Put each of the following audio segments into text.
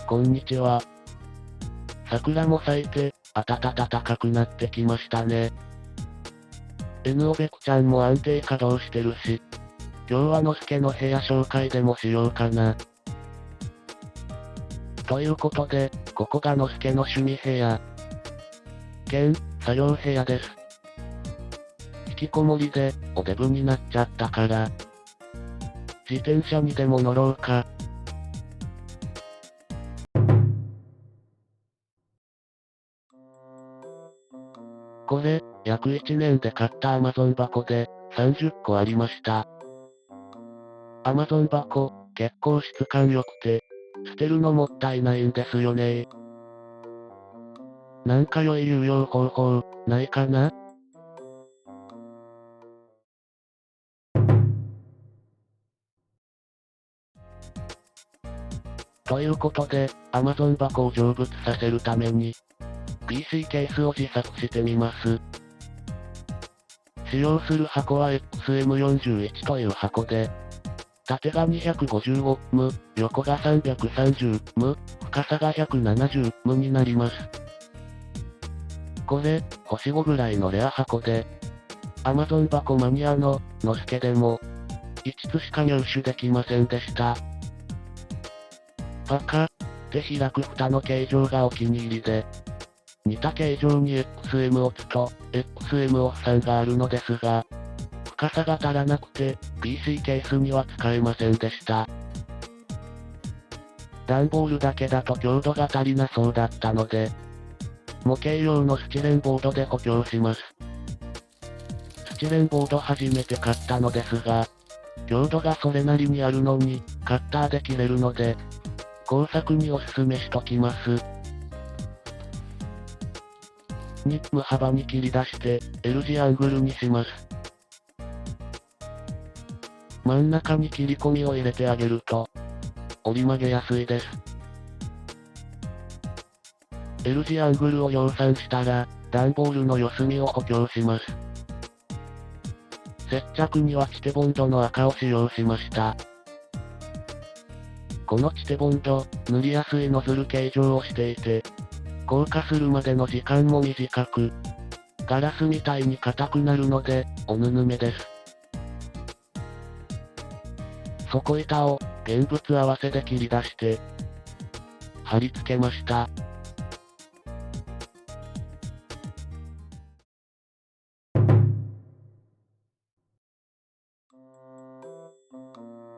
こんにちは。桜も咲いて、暖かくなってきましたね。N おべこちゃんも安定稼働してるし、今日はのすけの部屋紹介でもしようかな。ということで、ここがのすけの趣味部屋。兼、作業部屋です。引きこもりで、おデブになっちゃったから。自転車にでも乗ろうか。これ、約1年で買った Amazon 箱で、30個ありました。Amazon 箱、結構質感良くて、捨てるのもったいないんですよね。なんか良い有用方法、ないかな？ということで、Amazon 箱を成仏させるために、PC ケースを自作してみます。使用する箱は XM41 という箱で、縦が 255M、横が 330M、深さが 170M になります。これ、星5ぐらいのレア箱で、Amazon 箱マニアの、のすけでも、5つしか入手できませんでした。パカって開く蓋の形状がお気に入りで、似た形状に XM オツと XM オフさんがあるのですが、深さが足らなくて、PC ケースには使えませんでした。段ボールだけだと強度が足りなそうだったので、模型用のスチレンボードで補強します。スチレンボード初めて買ったのですが、強度がそれなりにあるのに、カッターで切れるので、工作におすすめしときます。ニッム幅に切り出して、L 字アングルにします。真ん中に切り込みを入れてあげると、折り曲げやすいです。L 字アングルを量産したら、段ボールの四隅を補強します。接着にはチテボンドの赤を使用しました。このチテボンド、塗りやすいノズル形状をしていて、硬化するまでの時間も短く、ガラスみたいに硬くなるので、おぬぬめです。底板を、現物合わせで切り出して、貼り付けました。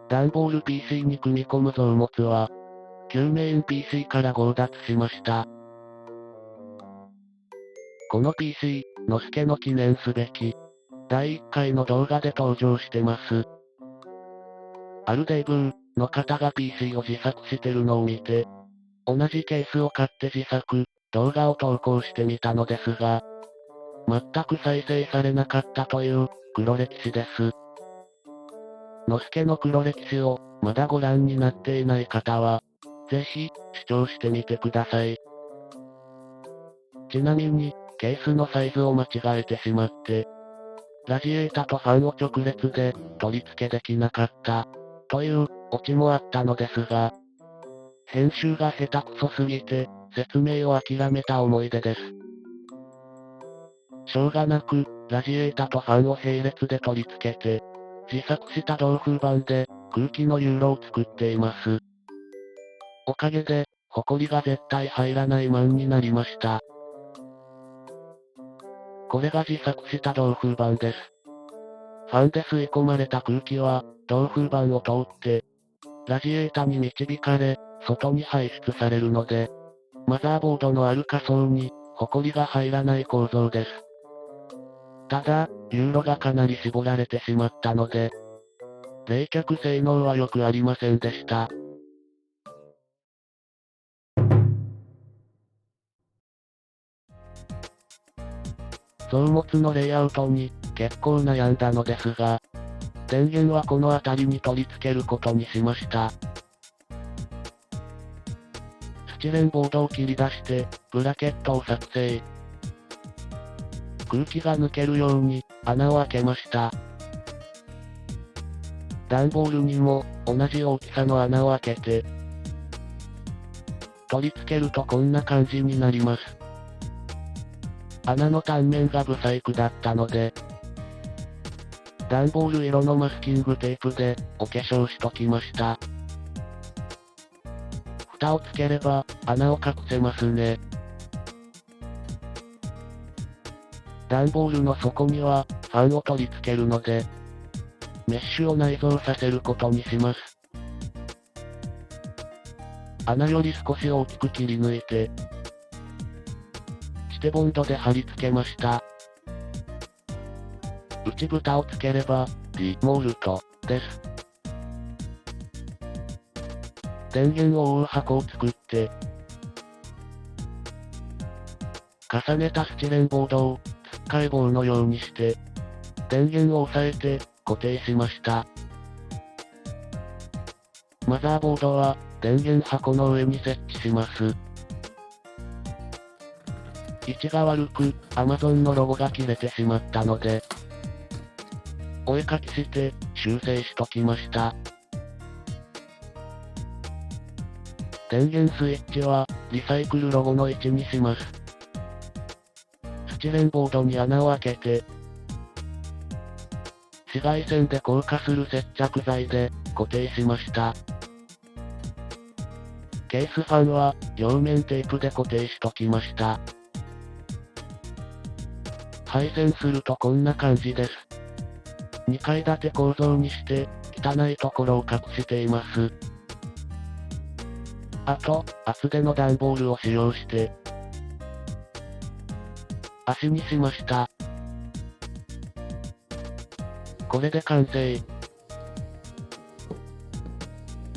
段ボール PC に組み込む増物は、旧メイン PC から強奪しました。この PC、のすけの記念すべき、第1回の動画で登場してます。あるデブーの方が PC を自作してるのを見て、同じケースを買って自作、動画を投稿してみたのですが、全く再生されなかったという、黒歴史です。のすけの黒歴史を、まだご覧になっていない方は、ぜひ、視聴してみてください。ちなみに、ケースのサイズを間違えてしまって、ラジエータとファンを直列で、取り付けできなかった、という、オチもあったのですが、編集が下手くそすぎて、説明を諦めた思い出です。しょうがなく、ラジエータとファンを並列で取り付けて、自作した同封板で、空気のユーロを作っています。おかげで、ホコリが絶対入らないマンになりました。これが自作した同封板です。ファンで吸い込まれた空気は、同封板を通って、ラジエータに導かれ、外に排出されるので、マザーボードのある下層に、ホコリが入らない構造です。ただ、ユーロがかなり絞られてしまったので、冷却性能は良くありませんでした。増物のレイアウトに、結構悩んだのですが、電源はこの辺りに取り付けることにしました。スチレンボードを切り出して、ブラケットを作成。空気が抜けるように、穴を開けました。段ボールにも、同じ大きさの穴を開けて、取り付けるとこんな感じになります。穴の単面がブサイクだったので、段ボール色のマスキングテープでお化粧しときました。蓋をつければ穴を隠せますね。段ボールの底にはファンを取り付けるので、メッシュを内蔵させることにします。穴より少し大きく切り抜いて、シテボンドで貼り付けました。内蓋をつければ、D モルトです。電源を覆う箱を作って、重ねたスチレンボードをつっかえ棒のようにして、電源を押さえて固定しました。マザーボードは電源箱の上に設置します。位置が悪く、Amazon のロゴが切れてしまったので、お絵かきして修正しときました。電源スイッチはリサイクルロゴの位置にします。スチレンボードに穴を開けて、紫外線で硬化する接着剤で固定しました。ケースファンは両面テープで固定しときました。配線するとこんな感じです。2階建て構造にして、汚いところを隠しています。あと、厚手の段ボールを使用して、足にしました。これで完成。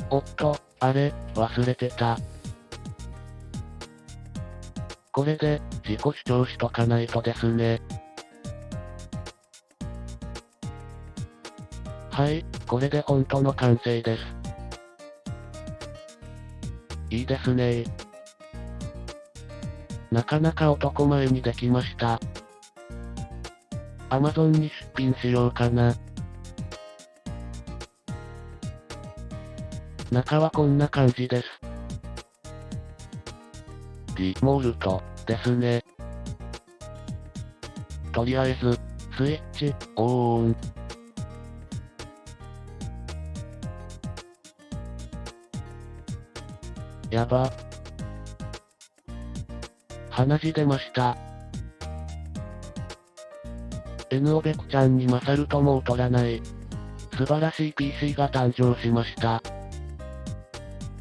おっと、あれ、忘れてた。これで、自己主張しとかないとですね。はい、これで本当の完成です。いいですね。なかなか男前にできました。Amazon に出品しようかな。中はこんな感じです。D モルトですね。とりあえず、スイッチ、オン。やば。鼻血出ました。N オベクちゃんに勝るとも劣らない、素晴らしい PC が誕生しました。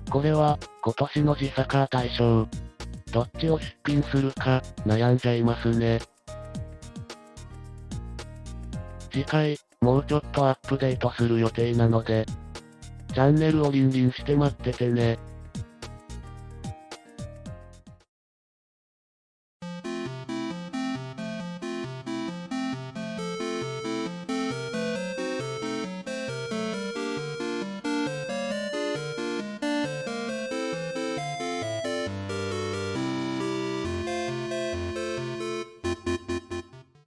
これは、今年の自サカー大賞。どっちを出品するか、悩んじゃいますね。次回、もうちょっとアップデートする予定なので、チャンネルをリンリンして待っててね。